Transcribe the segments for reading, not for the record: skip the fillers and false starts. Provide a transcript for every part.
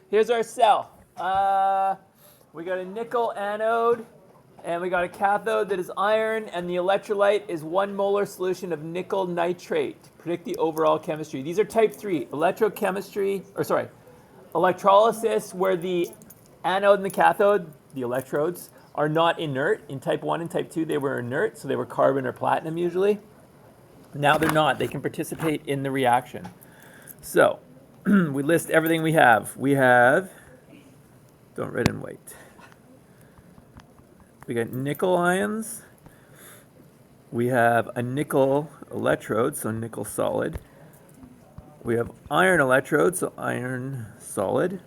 Here's our cell. We got a nickel anode, and we got a cathode that is iron, and the electrolyte is 1 molar solution of nickel nitrate. Predict the overall chemistry. These are type 3. Electrolysis, where the anode and the cathode, the electrodes, are not inert. In type 1 and type 2, they were inert, so they were carbon or platinum usually. Now they're not. They can participate in the reaction. So, we list everything we have. We have, don't red and white. We got nickel ions. We have a nickel electrode, so nickel solid. We have iron electrode, so iron solid.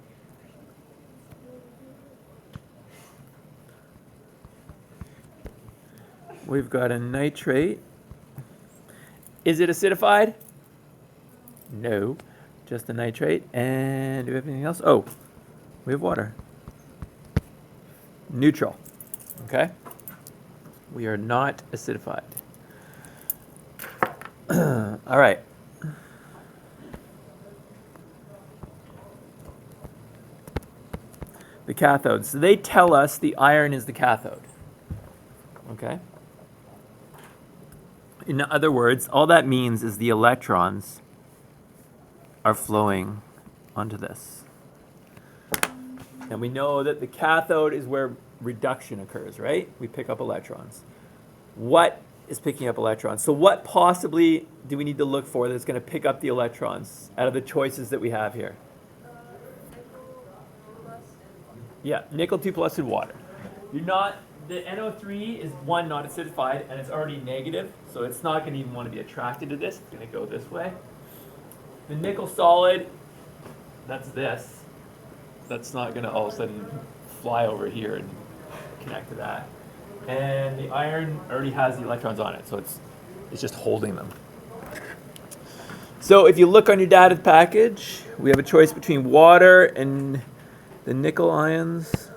We've got a nitrate. Is it acidified? No, just a nitrate. And do we have anything else? Oh, we have water. Neutral. Okay? We are not acidified. All right. The cathode. So they tell us the iron is the cathode. Okay? In other words, all that means is the electrons are flowing onto this. And we know that the cathode is where reduction occurs, right? We pick up electrons. What is picking up electrons? So what possibly do we need to look for that's going to pick up the electrons out of the choices that we have here? Yeah, nickel 2 plus in water. You're not, the NO3 is one, not acidified, and it's already negative, so it's not going to even want to be attracted to this. It's going to go this way. The nickel solid, that's this. That's not going to all of a sudden fly over here and connect to that. And the iron already has the electrons on it, so it's just holding them. So if you look on your data package, we have a choice between water and the nickel ions,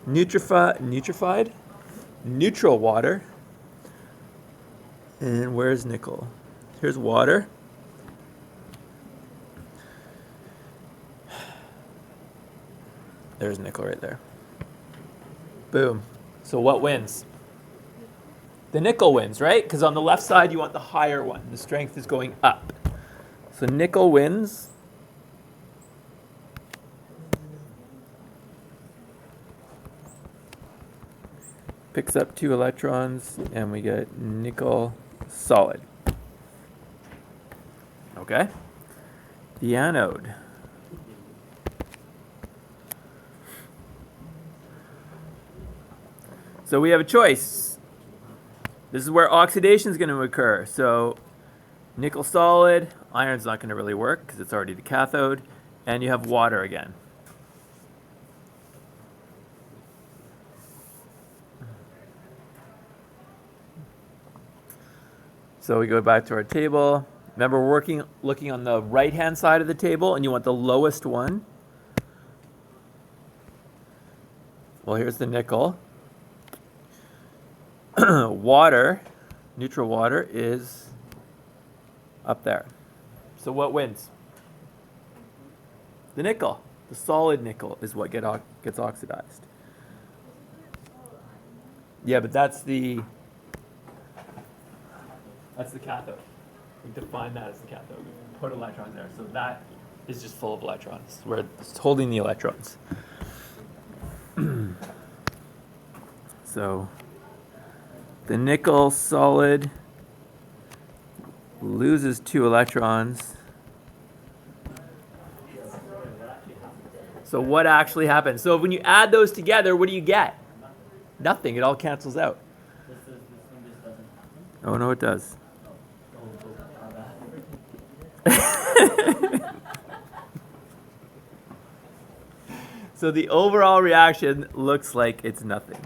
neutral water, and where's nickel? Here's water. There's nickel right there. Boom. So what wins? The nickel wins, right? Because on the left side you want the higher one. The strength is going up. So nickel wins. Picks up 2 electrons, and we get nickel solid. Okay? The anode. So we have a choice. This is where oxidation is going to occur. So nickel solid, iron's not going to really work because it's already the cathode, and you have water again. So we go back to our table. Remember, we're looking on the right-hand side of the table, and you want the lowest one. Well, here's the nickel. Water, neutral water, is up there. So what wins? The nickel. The solid nickel is what gets oxidized. Yeah, but that's the cathode. We define that as the cathode. We put electrons there. So that is just full of electrons, where it's holding the electrons. So the nickel solid loses 2 electrons. So what actually happens? So when you add those together, what do you get? Nothing. It all cancels out. Oh, no, it does. So the overall reaction looks like it's nothing.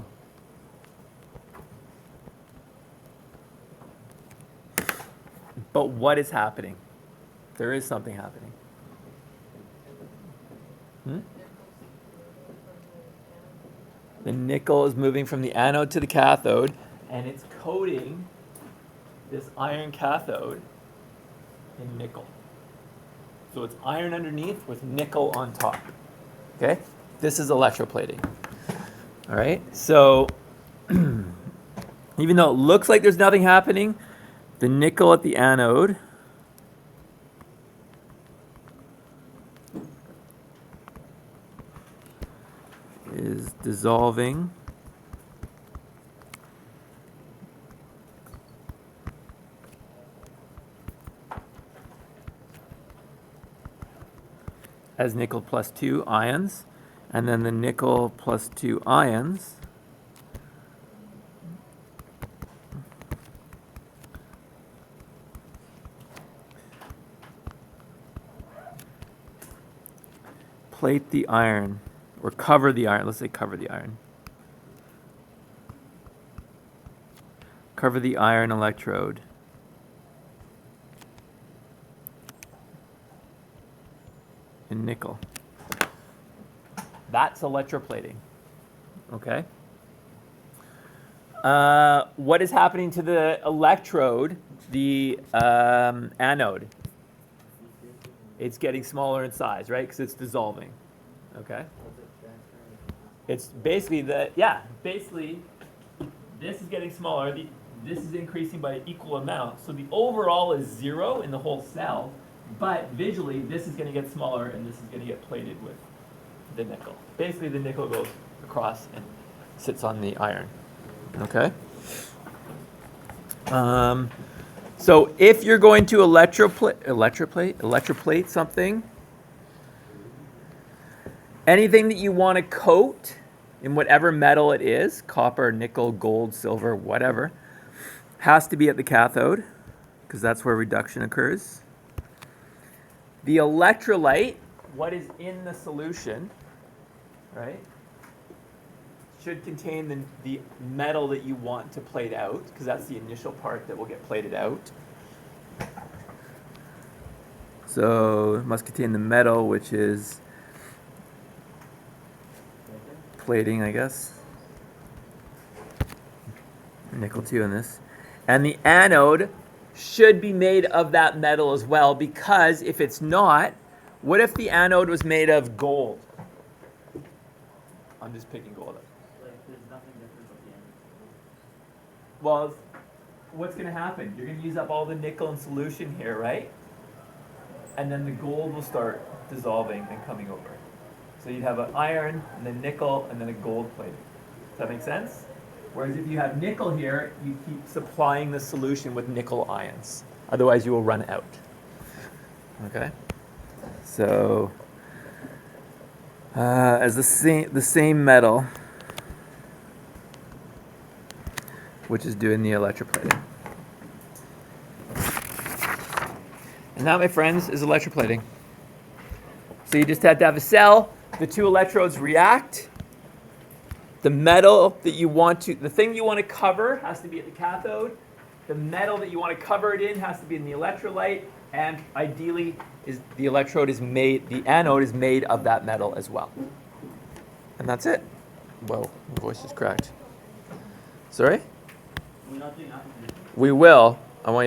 But what is happening? There is something happening. The nickel is moving from the anode to the cathode, and it's coating this iron cathode in nickel. So it's iron underneath with nickel on top. Okay? This is electroplating. All right? So even though it looks like there's nothing happening, the nickel at the anode is dissolving as nickel plus 2 ions, and then the nickel plus 2 ions plate the iron, or cover the iron. Let's say cover the iron. Cover the iron electrode in nickel. That's electroplating. Okay. What is happening to the electrode, the anode? It's getting smaller in size, right? Because it's dissolving. Okay. It's basically basically this is getting smaller. This is increasing by an equal amount. So the overall is 0 in the whole cell, but visually this is going to get smaller and this is going to get plated with the nickel. Basically the nickel goes across and sits on the iron. Okay. So if you're going to electroplate something, anything that you want to coat in whatever metal it is, copper, nickel, gold, silver, whatever, has to be at the cathode, because that's where reduction occurs. The electrolyte, what is in the solution, right, should contain the metal that you want to plate out, because that's the initial part that will get plated out. So it must contain the metal, which is plating, I guess. Nickel 2 in this. And the anode should be made of that metal as well, because if it's not, what if the anode was made of gold? I'm just picking gold up. There's nothing different at the end. Well, what's going to happen? You're going to use up all the nickel in solution here, right? And then the gold will start dissolving and coming over. So you'd have an iron, and then nickel, and then a gold plating. Does that make sense? Whereas if you have nickel here, you keep supplying the solution with nickel ions. Otherwise, you will run out. Okay? So, as the same metal, which is doing the electroplating. And that, my friends, is electroplating. So you just have to have a cell, the two electrodes react, the metal that you want to, the thing you want to cover has to be at the cathode, the metal that you want to cover it in has to be in the electrolyte, and ideally the electrode is made, the anode is made of that metal as well. And that's it. Whoa, my voice is cracked. Sorry? We're not doing application. We will.